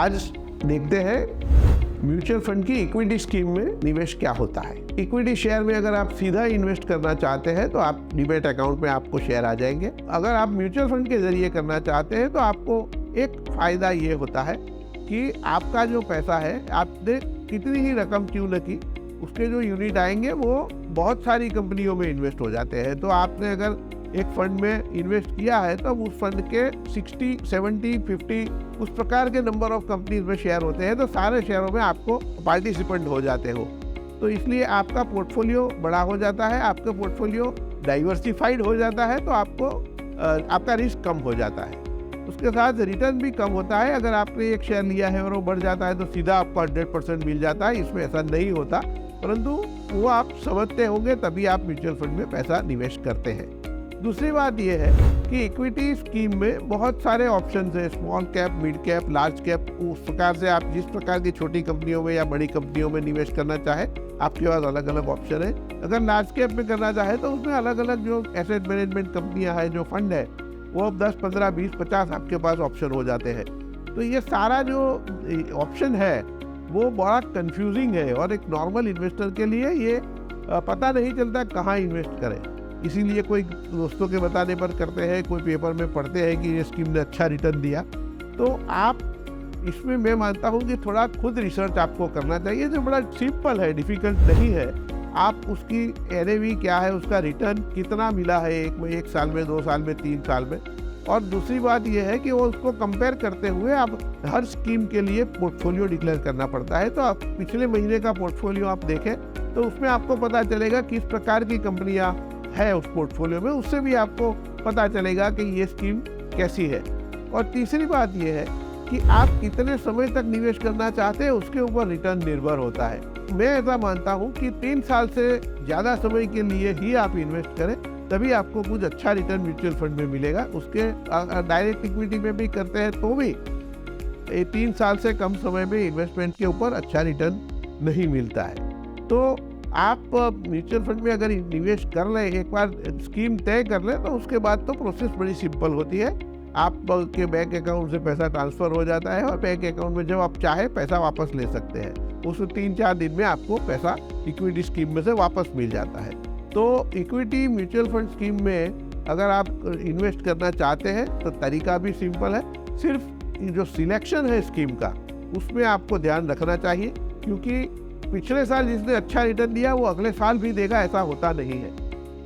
आज देखते हैं म्यूचुअल फंड की इक्विटी स्कीम में निवेश क्या होता है। इक्विटी शेयर में अगर आप सीधा इन्वेस्ट करना चाहते हैं तो आप डीमैट अकाउंट में आपको शेयर आ जाएंगे। अगर आप म्यूचुअल फंड के जरिए करना चाहते हैं तो आपको एक फायदा ये होता है कि आपका जो पैसा है, आपने कितनी ही रकम क्यों न की, उसके जो यूनिट आएंगे वो बहुत सारी कंपनियों में इन्वेस्ट हो जाते हैं। तो आपने अगर एक फंड में इन्वेस्ट किया है तो उस फंड के 60, 70, 50 उस प्रकार के नंबर ऑफ कंपनीज में शेयर होते हैं, तो सारे शेयरों में आपको पार्टिसिपेंट हो जाते हो। तो इसलिए आपका पोर्टफोलियो बड़ा हो जाता है, आपका पोर्टफोलियो डाइवर्सिफाइड हो जाता है, तो आपका रिस्क कम हो जाता है। उसके साथ रिटर्न भी कम होता है। अगर आपने एक शेयर लिया है और वो बढ़ जाता है तो सीधा आपको 100% मिल जाता है। इसमें ऐसा नहीं होता, परंतु वो आप समझते होंगे तभी आप म्यूचुअल फंड में पैसा निवेश करते हैं। दूसरी बात यह है कि इक्विटी स्कीम में बहुत सारे ऑप्शंस हैं, small cap, mid cap, large cap. उस प्रकार से आप जिस प्रकार की छोटी कंपनियों में या बड़ी कंपनियों में निवेश करना चाहे, आपके पास अलग अलग ऑप्शन है। अगर लार्ज कैप में करना चाहे तो उसमें अलग अलग जो एसेट मैनेजमेंट कंपनियां हैं, जो फंड है, वो अब 10, 15, 20, 50 आपके पास ऑप्शन हो जाते हैं। तो ये सारा जो ऑप्शन है वो बड़ा कंफ्यूजिंग है और एक नॉर्मल इन्वेस्टर के लिए ये पता नहीं चलता कहाँ इन्वेस्ट करें। इसीलिए कोई दोस्तों के बताने पर करते हैं, कोई पेपर में पढ़ते हैं कि ये स्कीम ने अच्छा रिटर्न दिया। तो आप इसमें मैं मानता हूँ कि थोड़ा खुद रिसर्च आपको करना चाहिए, जो बड़ा सिंपल है, डिफिकल्ट नहीं है। आप उसकी एनएवी क्या है, उसका रिटर्न कितना मिला है एक साल में, 2 साल में, 3 साल में, और दूसरी बात यह है कि वो उसको कंपेयर करते हुए आप हर स्कीम के लिए पोर्टफोलियो डिक्लेयर करना पड़ता है। तो आप पिछले महीने का पोर्टफोलियो आप देखें तो उसमें आपको पता चलेगा किस प्रकार की कंपनियां है उस पोर्टफोलियो में, उससे भी आपको पता चलेगा कि ये स्कीम कैसी है। और तीसरी बात यह है कि आप कितने समय तक निवेश करना चाहते हैं, उसके ऊपर रिटर्न निर्भर होता है। मैं ऐसा मानता हूँ कि 3 साल से ज़्यादा समय के लिए ही आप इन्वेस्ट करें, तभी आपको कुछ अच्छा रिटर्न म्यूचुअल फंड में मिलेगा। उसके डायरेक्ट इक्विटी में भी करते हैं तो भी 3 साल से कम समय में इन्वेस्टमेंट के ऊपर अच्छा रिटर्न नहीं मिलता है। तो आप म्यूचुअल फंड में अगर निवेश कर लें, एक बार स्कीम तय कर लें, तो उसके बाद तो प्रोसेस बड़ी सिंपल होती है। आप के बैंक अकाउंट से पैसा ट्रांसफ़र हो जाता है और बैंक अकाउंट में जब आप चाहे पैसा वापस ले सकते हैं। उस 3-4 दिन में आपको पैसा इक्विटी स्कीम में से वापस मिल जाता है। तो इक्विटी म्यूचुअल फंड स्कीम में अगर आप इन्वेस्ट करना चाहते हैं तो तरीका भी सिंपल है। सिर्फ जो सिलेक्शन है स्कीम का, उसमें आपको ध्यान रखना चाहिए, क्योंकि पिछले साल जिसने अच्छा रिटर्न दिया वो अगले साल भी देगा, ऐसा होता नहीं है।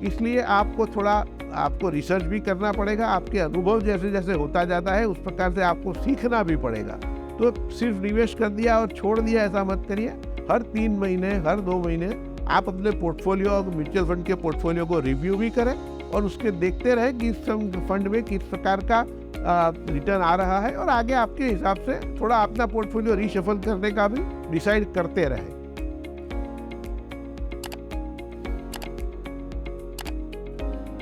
इसलिए आपको रिसर्च भी करना पड़ेगा। आपके अनुभव जैसे जैसे होता जाता है उस प्रकार से आपको सीखना भी पड़ेगा। तो सिर्फ निवेश कर दिया और छोड़ दिया, ऐसा मत करिए। हर 3 महीने, हर 2 महीने आप अपने पोर्टफोलियो और म्यूचुअल फंड के पोर्टफोलियो को रिव्यू भी करें और उसके देखते रहें कि इस फंड में किस प्रकार का रिटर्न आ रहा है, और आगे आपके हिसाब से थोड़ा अपना पोर्टफोलियो रीशफल करने का भी डिसाइड करते रहें।